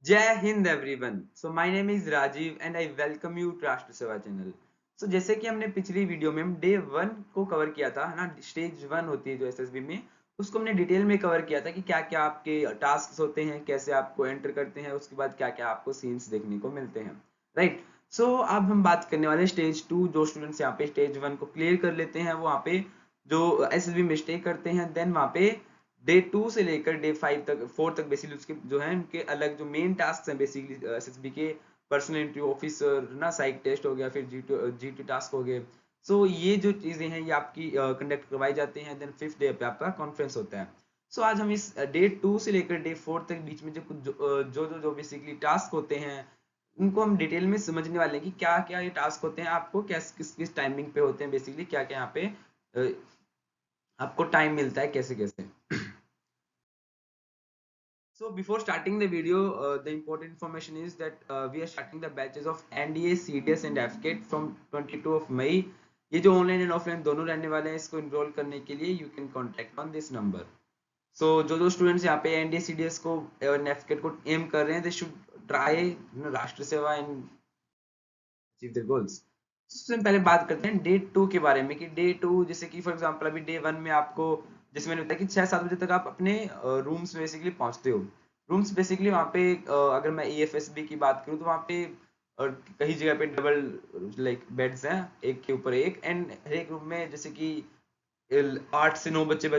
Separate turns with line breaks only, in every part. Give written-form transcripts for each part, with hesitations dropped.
जय हिंद everyone. So my name is Rajiv and I welcome you to Rashtra Seva channel. सो जैसे कि हमने पिछली वीडियो में हम डे 1 को कवर किया था, है ना। स्टेज 1 होती है जो एसएसबी में, उसको हमने डिटेल में कवर किया था कि क्या क्या आपके टास्क होते हैं, कैसे आपको एंटर करते हैं, उसके बाद क्या क्या आपको सीन्स देखने को मिलते हैं, राइट। सो अब हम बात करने वाले स्टेज 2। जो स्टूडेंट्स यहाँ पे स्टेज 1 को क्लियर कर लेते हैं वो वहाँ पे जो एसएसबी में स्टे करते हैं, देन वहाँ पे डे 2 से लेकर डे 5 तक 4 तक बेसिकली उसके जो है उनके अलग जो मेन टास्क हैं बेसिकली एसएसबी के, पर्सनल इंटरव्यू ऑफिसर ना, साइक टेस्ट हो गया, फिर जीटी टास्क हो गए। सो ये जो चीजें हैं ये आपकी कंडक्ट करवाई जाती हैं। देन 5th डे पे आपका कॉन्फ्रेंस होता है। सो आज हम इस डे 2 से लेकर डे 4 तक बीच में जो कुछ जो बेसिकली टास्क होते हैं उनको हम डिटेल में समझने वाले हैं कि क्या क्या ये टास्क होते हैं, आपको किस किस किस टाइमिंग पे होते हैं, बेसिकली क्या क्या यहाँ पे अ, आपको टाइम मिलता है, कैसे कैसे। So before starting the video, the important information is that we are starting the batches of NDA, CDS and FCAT from 22 of May. ये जो ऑनलाइन एंड ऑफलाइन दोनों रहने वाले हैं, इसको इनरोल करने के लिए you can contact on this number. So जो स्टूडेंट्स यहाँ पे एनडीए सीडीएस को और नेफकेट को एम कर रहे हैं, दे शुड ट्राई राष्ट्र सेवा एंड अचीव देयर गोल्स। सबसे पहले बात करते हैं डे 2 के बारे में कि डे 2 जैसे कि फॉर एग्जांपल अभी डे 1 में आपको, जैसे मैंने बताया कि 6-7 बजे तक आप अपने रूम्स में बेसिकली पहुंचते हो। रूम्स बेसिकली वहाँ पे अगर मैं ईएफएसबी की बात करूँ तो वहाँ पे कई जगह पे डबल लाइक बेड्स हैं, एक के ऊपर एक, एंड हर एक रूम में जैसे कि 8 से 9 बच्चे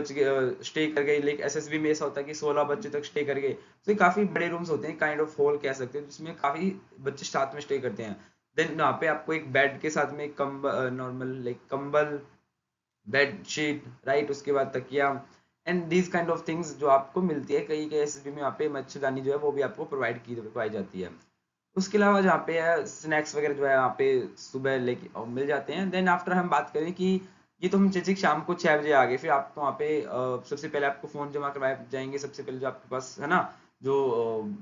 स्टे कर गए। लाइक एसएसबी में ऐसा होता है कि 16 बच्चे तक स्टे कर गए। तो ये काफी बड़े रूम्स होते हैं, काइंड ऑफ हॉल कह सकते हैं, जिसमें काफी बच्चे साथ में स्टे करते हैं। देन वहाँ पे आपको एक बेड के साथ में कंबल, नॉर्मल लाइक कंबल, बेड शीट, राइट, उसके बाद तकिया and these kind of things जो आपको मिलती है। कई कई एसएसबी में यहाँ पे मच्छरदानी जो है वो भी आपको प्रोवाइड की करवाई जाती है। उसके अलावा जहाँ पे है स्नैक्स वगैरह जो है यहाँ पे सुबह लेके मिल जाते हैं। देन आफ्टर हम बात करें कि ये तो हम जैसे कि शाम को 6 बजे आ गए, फिर आपको वहाँ पे सबसे पहले आपको फोन जमा करवाए जाएंगे। सबसे पहले जो आपके पास है ना, जो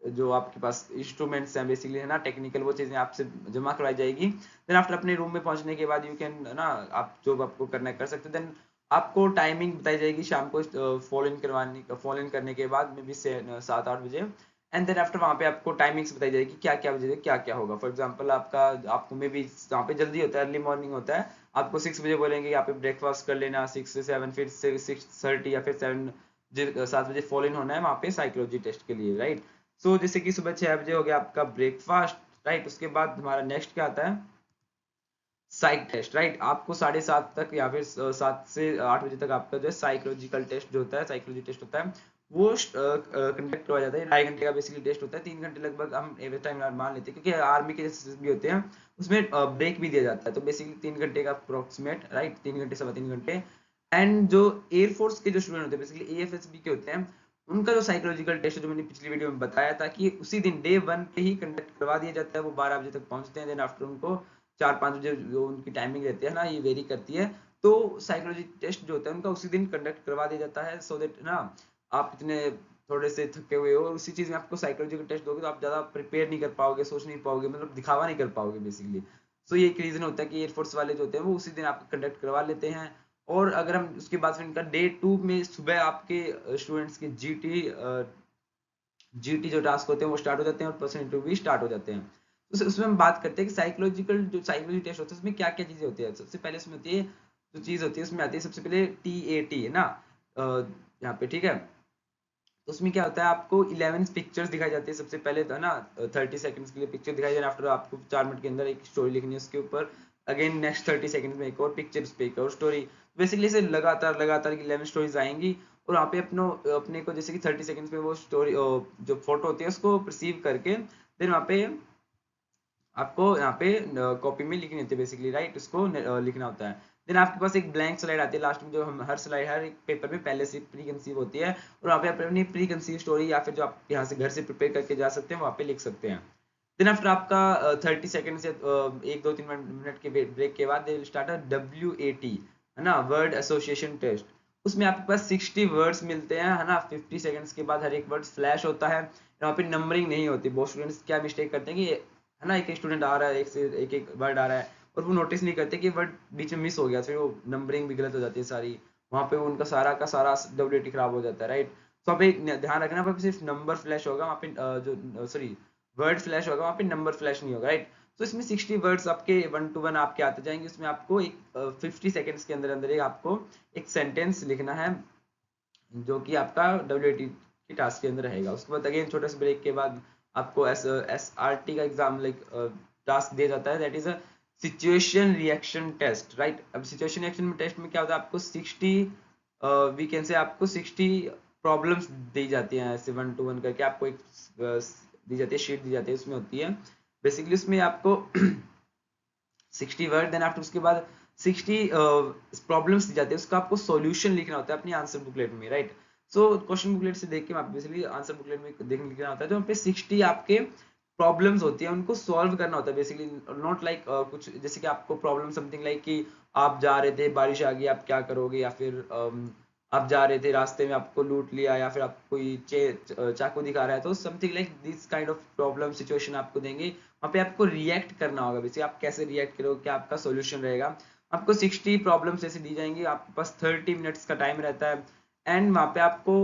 जो आपके पास इंस्ट्रूमेंट्स हैं बेसिकली, है ना, टेक्निकल, वो चीजें आपसे जमा करवाई जाएगी। देन आफ्टर अपने रूम में पहुंचने के बाद यू कैन ना, आप जो आपको करना है कर सकते हैं। देन आपको टाइमिंग बताई जाएगी शाम को फॉलो इन करने के बाद में भी 7-8 बजे। एंड देन आफ्टर वहाँ पे आपको टाइमिंग्स बताई जाएगी क्या क्या बजे क्या क्या होगा। फॉर एग्जांपल आपका, आपको मे बी वहाँ पे जल्दी होता है, अर्ली मॉर्निंग होता है, आपको 6 बजे बोलेंगे यहाँ पे ब्रेकफास्ट कर लेना, 6 से 7, फिर 6:30 या फिर 7 बजे फॉलो इन होना है वहाँ पे साइकोलॉजी टेस्ट के लिए, राइट। सो जैसे कि सुबह 6 बजे हो गया आपका ब्रेकफास्ट, राइट। उसके बाद हमारा नेक्स्ट क्या आता है, साइक टेस्ट, राइट। आपको 7:30 तक या फिर 7 से 8 बजे तक आपका जो है साइकोलॉजिकल टेस्ट जो होता है, साइकोलॉजी टेस्ट होता है, वो कंडक्ट करवाया जाता है। 2.5 घंटे का बेसिकली टेस्ट होता है, 3 घंटे लगभग हम एवरेज टाइम मान लेते हैं, क्योंकि आर्मी के जैसे भी होते हैं उसमें ब्रेक भी दिया जाता है। तो बेसिकली 3 घंटे का अप्रोक्सीमेट, राइट, 3 घंटे, 3.25 घंटे। एंड जो एयरफोर्स के जो स्टूडेंट होते हैं बेसिकली एएफएसबी के होते हैं, उनका जो साइकोलॉजिकल टेस्ट जो मैंने पिछली वीडियो में बताया था कि उसी दिन डे 1 पे ही कंडक्ट करवा दिया जाता है। वो 12 बजे तक पहुंचते हैं। देन आफ्टर उनको 4-5 बजे जो उनकी टाइमिंग रहती है ना, ये वेरी करती है। तो साइकोलॉजी टेस्ट जो होता है उनका उसी दिन कंडक्ट करवा दिया जाता है, सो दैट ना आप इतने थोड़े से थके हुए हो और उसी चीज में आपको साइकोलॉजी का टेस्ट दोगे तो आप ज्यादा प्रिपेयर नहीं कर पाओगे, सोच नहीं पाओगे, मतलब दिखावा नहीं कर पाओगे बेसिकली। सो ये एक रीजन होता है कि एयरफोर्स वाले जो होते हैं वो उसी दिन आपको कंडक्ट करवा लेते हैं। और अगर हम उसके बाद फिर इनका डे 2 में सुबह आपके स्टूडेंट्स के जीटी जीटी जो टास्क होते हैं वो स्टार्ट हो जाते हैं और पर्सनल इंटरव्यू भी स्टार्ट हो जाते हैं। तो उसमें हम बात करते हैं कि साइकोलॉजिकल जो साइकोलॉजी टेस्ट होता है उसमें क्या क्या चीजें होती है। सबसे पहले उसमें होती है, जो चीज होती है उसमें आती है सबसे पहले टीएटी, है ना, यहाँ पे, ठीक है। तो उसमें क्या होता है, आपको 11 पिक्चर्स दिखाई जाती है सबसे पहले, तो है ना, 30 सेकंड्स के लिए पिक्चर दिखाई जाए। आफ्टर आपको 4 मिनट के अंदर एक स्टोरी लिखनी है उसके ऊपर, अगेन नेक्स्ट 30 सेकंड में एक और पिक्चर, उस पे एक और स्टोरी। बेसिकली इसे लगातार लगातार 11 स्टोरीज आएंगी और वहाँ पे अपने को जैसे कि 30 सेकंड्स में वो स्टोरी जो फोटो होती है उसको परसीव करके देन वहाँ पे आपको यहाँ पे कॉपी में लिखनी होती है बेसिकली, राइट, उसको लिखना होता है। देन आपके पास एक ब्लैंक स्लाइड आती है लास्ट में, जो हम हर स्लाइड हर एक पेपर में पहले से प्री कंसीव होती है और वहाँ पे आप अपनी प्री कंसीव स्टोरी या फिर जो आप यहाँ से घर से प्रिपेयर करके जा सकते हैं वहाँ पे लिख सकते हैं। देन आफ्टर आपका 30 सेकंड से 1-2-3 मिनट के ब्रेक के बाद they will start a WAT, है ना, वर्ड एसोसिएशन टेस्ट। उसमें आपके पास 60 वर्ड्स मिलते हैं, है ना। 50 सेकंड्स के बाद हर एक वर्ड फ्लैश होता है। यहाँ पे नंबरिंग नहीं होती। बहुत स्टूडेंट्स क्या मिस्टेक करते हैं कि, है ना, एक एक स्टूडेंट आ रहा है, एक से एक एक वर्ड आ रहा है और वो नोटिस नहीं करते कि वर्ड बीच में मिस हो गया, फिर वो नंबरिंग भी गलत हो जाती है सारी। वहां पे उनका सारा का सारा WAT खराब हो जाता है, राइट। तो आप एक ध्यान रखना, वहाँ पे सिर्फ नंबर फ्लैश होगा, वहाँ पे जो सॉरी वर्ड फ्लैश होगा, वहाँ पे नंबर फ्लैश नहीं होगा, राइट। तो इसमें 60 वर्ड्स आपके 1 to 1 आपके आते जाएंगे। उसमें आपको एक 50 सेकेंड्स के अंदर अंदर एक आपको एक सेंटेंस लिखना है, जो कि आपका WAT की टास्क के अंदर रहेगा। उसके बाद अगेन छोटे से ब्रेक के बाद आपको SRT का एग्जाम लाइक टास्क दिया जाता है, that is a situation reaction test, right. अब सिचुएशन रिएक्शन टेस्ट में क्या होता है, आपको 60 वी कैन से आपको 60 प्रॉब्लम्स दी जाती हैं, ऐसे 1 to 1 करके आपको एक दी जाती है, शीट दी जाती है, उसमें होती है बेसिकली उसमें आपको 60 वर्ड, देन आफ्टर उसके बाद 60 प्रॉब्लम्स दी जाती है, उसका आपको सॉल्यूशन लिखना होता है अपनी आंसर बुकलेट में, राइट। सो क्वेश्चन बुकलेट से देख के आप बेसिकली आंसर बुकलेट में देख लिखना होता है, तो वहाँ पे 60 आपके प्रॉब्लम्स होती है, उनको सॉल्व करना होता है बेसिकली। नॉट लाइक कुछ जैसे कि आपको प्रॉब्लम समथिंग लाइक कि आप जा रहे थे, बारिश आ गई, आप क्या करोगे, या फिर आप जा रहे थे, रास्ते में आपको लूट लिया, या फिर आपको कोई चाकू दिखा रहा है, तो something like this kind of problem situation आपको देंगे। वहाँ पे आपको रिएक्ट करना होगा, बेसिकली आप कैसे रिएक्ट करोगे, क्या आपका सॉल्यूशन रहेगा। आपको 60 प्रॉब्लम्स ऐसे दी जाएंगी, आपके पास 30 मिनट्स का टाइम रहता है। एंड वहाँ पे आपको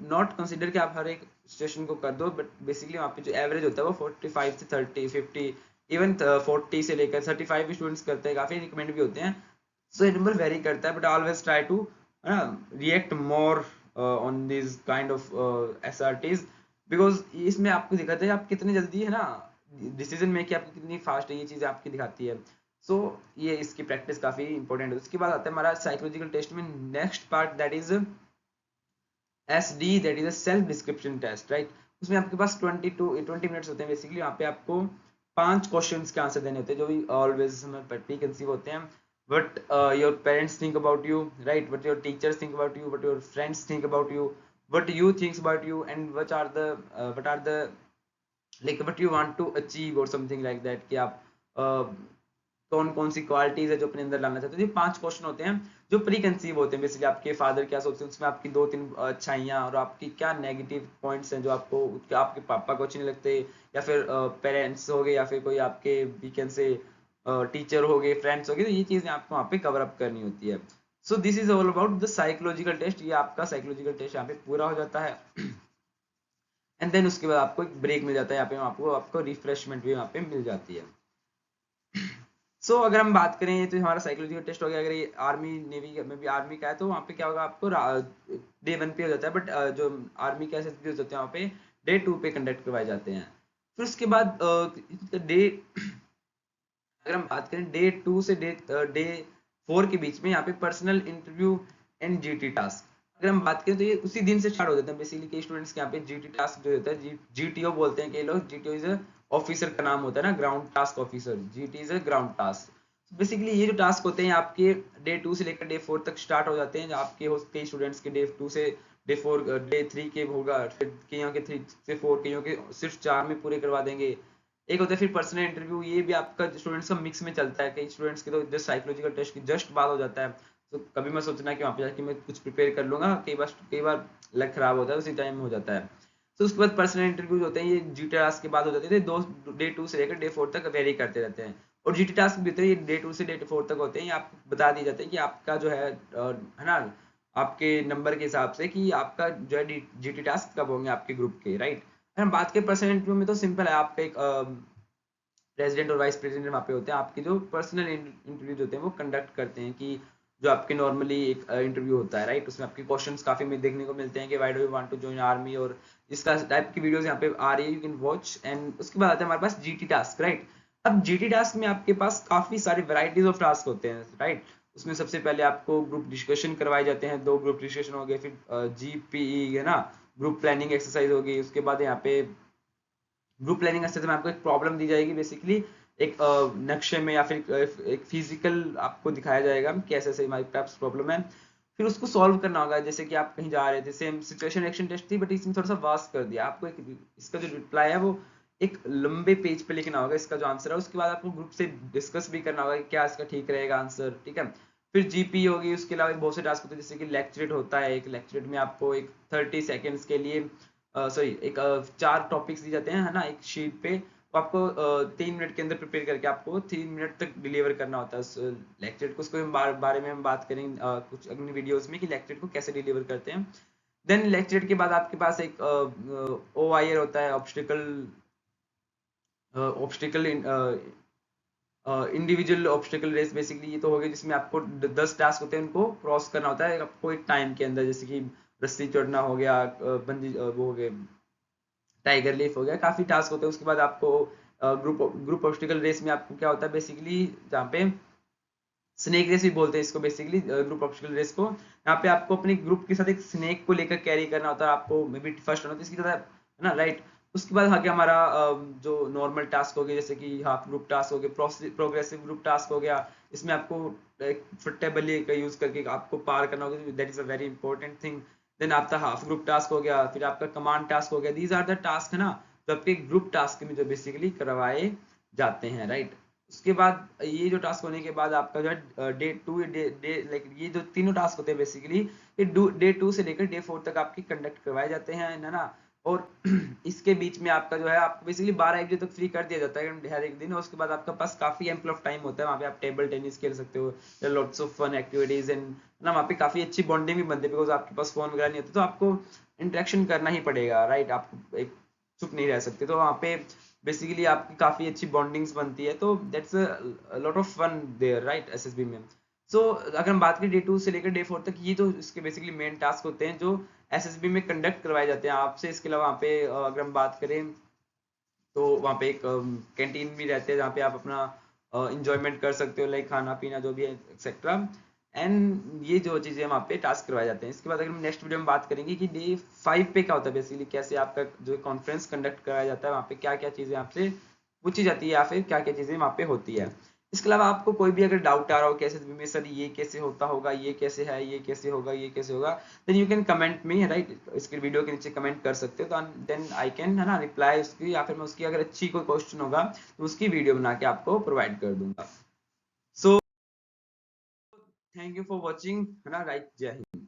नॉट कंसिडर कि आप हर एक सिचुएशन को कर दो, बट बेसिकली वहाँ पे जो एवरेज होता है वो 45 से 30 50 इवन 40 से लेकर 35 स्टूडेंट्स करते हैं, काफी रिकमेंड भी होते हैं। सो ये नंबर वेरी करता है, but always try to react more on this kind of SRTs, because इसमें आपको दिखाता है आप कितनी जल्दी है ना डिसीजन मेकिंग आपकी कितनी फास्ट है, ये चीजें आपकी दिखाती है। सो ये इसकी प्रैक्टिस काफी इंपॉर्टेंट है। उसके बाद आता है हमारा साइकोलॉजिकल टेस्ट में next part, that is SD, that is a self description test, right. उसमें आपके पास 20 मिनट्स होते हैं बेसिकली। वहाँ पे आपको 5 क्वेश्चंस के आंसर देने होते हैं, जो भी ऑलवेज हमें प्री कंसीव होते हैं। What your parents think about you, right? What your teachers think about you, what your friends think about you, what you thinks about you, and what are the like what you want to achieve or something like that, कि आप कौन कौन सी qualities है जो अपने अंदर लाना चाहते हो। ये 5 क्वेश्चन होते हैं जो प्री कंसीव होते हैं बेसिकली, आपके फादर क्या सोचते हैं, उसमें आपकी 2-3 अच्छाइयाँ और आपकी क्या नेगेटिव पॉइंट्स हैं जो आपको आपके पापा को अच्छे नहीं लगते, या फिर पेरेंट्स हो गए, या फिर कोई आपके वी कैन से टीचर हो गए, फ्रेंड्स हो गए, तो ये चीजें आपको वहाँ पे कवर अप करनी होती है। So this is all about the psychological test. ये आपका साइकोलॉजिकल टेस्ट यहाँ पे पूरा हो जाता है। एंड देन उसके बाद आपको एक ब्रेक मिल जाता है, यहाँ पे आपको आपको रिफ्रेशमेंट भी यहाँ पे मिल जाती है। अगर हम बात करें तो हमारा साइकोलॉजिकल टेस्ट हो गया। अगर ये आर्मी नेवी में भी आर्मी का है, तो वहाँ पे क्या होगा, आपको डे 1 पे हो जाता है, बट जो आर्मी के SSBs होते हैं वहाँ पे डे 2 पे कंडक्ट करवाए जाते हैं। फिर उसके बाद डे अगर हम बात करें डे 2 से डे 4 के बीच में, यहाँ पे personal interview and GT task अगर हम बात करें तो ये उसी दिन से स्टार्ट हो जाता है बेसिकली। कई स्टूडेंट्स के यहाँ पे GT टास्क जो होता है, GTO बोलते हैं कई लोग। GTO इज ऑफिसर का नाम होता है ना, ground task officer. GT is a ground task. Basically ये जो टास्क होते हैं आपके डे 2 से लेकर डे 4 तक स्टार्ट हो जाते हैं। आपके कई स्टूडेंट्स के डे 2 से डे 3 के होगा, फिर कईयों के 3 से 4, कईयों के सिर्फ 4 में पूरे करवा देंगे। एक होता है फिर पर्सनल इंटरव्यू, ये भी आपका स्टूडेंट्स का मिक्स में चलता है। कई स्टूडेंट्स के तो जस्ट साइकोलॉजिकल टेस्ट की जस्ट बाद हो जाता है, तो कभी मैं सोचना कि वहाँ पे जाके मैं कुछ प्रिपेयर कर लूंगा, कई बार लक खराब होता है, उसी टाइम में हो जाता है। तो उसके बाद पर्सनल इंटरव्यूज होते हैं, ये GT टास्क के बाद हो जाते थे। डे 2 से लेकर डे 4 तक वेरी करते रहते हैं। और GT टास्क भी होते हैं, ये डे 2 से डे 4 तक होते हैं। ये आपको बता दिए जाते हैं कि आपका जो है ना, आपके नंबर के हिसाब से कि आपका जो है GT टास्क कब होंगे आपके ग्रुप के, राइट। हम बात करें पर्सनल इंटरव्यू में, तो सिंपल है, आपका एक प्रेसिडेंट और वाइस प्रेसिडेंट वहाँ पे होते हैं। आपके जो पर्सनल इंटरव्यूज होते हैं वो कंडक्ट करते हैं, कि जो आपके नॉर्मली एक इंटरव्यू होता है, राइट। उसमें आपके क्वेश्चंस काफी देखने को मिलते हैं कि why do you want to join army, और इसका टाइप की वीडियोस यहाँ पे आ रही है, यू कैन वॉच। एंड उसके बाद आता है हमारे पास GT टास्क, राइट। अब GT टास्क में आपके पास काफी सारे वैरायटीज ऑफ टास्क होते हैं, राइट। उसमें सबसे पहले आपको ग्रुप डिस्कशन करवाए जाते हैं, 2 ग्रुप डिस्कशन हो गए। फिर GPE है ना, ग्रुप प्लानिंग एक्सरसाइज होगी। उसके बाद यहाँ पे ग्रुप प्लानिंग एक्सरसाइज में आपको एक प्रॉब्लम दी जाएगी बेसिकली, एक नक्शे में या फिर एक फिजिकल आपको दिखाया जाएगा कि ऐसे ऐसे हमारे पास प्रॉब्लम है। फिर उसको सॉल्व करना होगा। जैसे कि आप कहीं जा रहे थे, सेम सिचुएशन रिएक्शन टेस्ट थी, बट इसमें थोड़ा सा वास्ट कर दिया आपको। एक इसका जो रिप्लाई है वो एक लंबे पेज पे लिखना होगा, इसका जो आंसर है। उसके बाद आपको ग्रुप से डिस्कस भी करना होगा कि क्या इसका ठीक रहेगा आंसर, ठीक है। फिर GP होगी। उसके अलावा बहुत से टास्क होते हैं, जैसे कि लेक्चरेट होता है। एक लेक्चरेट में आपको एक 30 सेकेंड्स के लिए सॉरी एक 4 टॉपिक्स दिए जाते हैं, है ना, एक शीट पे। तो आपको 3 मिनट के अंदर प्रिपेयर करके आपको 3 मिनट तक डिलीवर करना होता है लेक्चर को। उसको बारे में हम बात करेंगे कुछ अगली वीडियोस में कि लेक्चर को कैसे डिलीवर करते हैं। देन लेक्चर के बाद आपके पास एक OIR होता है, obstacle individual obstacle race. Basically ये तो हो गया जिसमें आपको 10 टास्क होते हैं, उनको क्रॉस करना होता है आपको एक टाइम के अंदर, जैसे कि रस्सी चढ़ना हो गया, बंजी वो हो गए, टाइगर लीफ हो गया, काफी टास्क होते हैं। उसके बाद आपको ग्रुप ऑब्स्टिकल रेस में आपको क्या होता है बेसिकली, जहाँ पे स्नेक रेस भी बोलते हैं इसको बेसिकली, ग्रुप ऑब्स्टिकल रेस को। यहाँ पे आपको अपने ग्रुप के साथ एक स्नेक को लेकर कैरी करना होता है, आपको मे बी फर्स्ट होना होता है इसकी तरह, है ना, राइट। उसके बाद आगे हमारा जो नॉर्मल टास्क हो गया, जैसे कि हाफ ग्रुप टास्क हो गया, प्रोग्रेसिव ग्रुप टास्क हो गया। इसमें आपको फुटेबली का यूज करके आपको पार करना होगा, that is a very important thing. Then आपका हाफ ग्रुप टास्क हो गया, फिर आपका कमांड टास्क हो गया। दीज आर द टास्क, है ना, जो आपके ग्रुप टास्क में जो बेसिकली करवाए जाते हैं, राइट। उसके बाद ये जो टास्क होने के बाद आपका जो है day two day day like ये जो तीनों टास्क होते हैं बेसिकली, ये डे 2 से लेकर डे 4 तक आपके कंडक्ट करवाए जाते हैं, है ना। और इसके बीच में आपका जो है आपको बेसिकली 12-1 बजे तक फ्री कर दिया जाता है हर एक दिन। और उसके बाद आपके पास काफी एम्पल ऑफ टाइम होता है, वहाँ पे आप टेबल टेनिस खेल सकते हो, lots of fun activities and, ना वहाँ पे काफी अच्छी बॉन्डिंग भी बनती है, बिकॉज आपके पास फोन वगैरह नहीं होता, तो आपको इंटरेक्शन करना ही पड़ेगा, राइट। आप एक चुप नहीं रह सकते, तो वहाँ पे बेसिकली आपकी काफी अच्छी बॉन्डिंग्स बनती है, तो that's a lot of fun there, right, SSB में। सो अगर हम बात करें डे 2 से लेकर डे 4 तक, ये तो इसके बेसिकली मेन टास्क होते हैं जो एसएसबी में कंडक्ट करवाए जाते हैं आपसे। इसके अलावा वहाँ पे अगर हम बात करें तो वहाँ पे एक कैंटीन भी रहते हैं, जहाँ पे आप अपना इंजॉयमेंट कर सकते हो, लाइक खाना पीना जो भी है एक्सेट्रा। एंड ये जो चीज़ें वहाँ पे टास्क करवाए जाते हैं। इसके बाद अगर हम नेक्स्ट वीडियो में बात करेंगे कि डे 5 पे क्या होता है बेसिकली, कैसे आपका जो कॉन्फ्रेंस कंडक्ट कराया जाता है, वहाँ पे क्या क्या चीज़ें आपसे पूछी जाती है, या फिर क्या क्या चीज़ें वहाँ पे होती है। इसके अलावा आपको कोई भी अगर डाउट आ रहा हो कैसे में, सर ये कैसे होता होगा, ये कैसे है, ये कैसे होगा, ये कैसे होगा, then you can comment me, right. इसके वीडियो के नीचे कमेंट कर सकते हो, तो देन आई कैन, है ना, रिप्लाई उसकी, या फिर मैं उसकी अगर अच्छी कोई क्वेश्चन होगा तो उसकी वीडियो बना के आपको प्रोवाइड कर दूंगा। So thank you for watching, है ना, राइट। जय हिंद।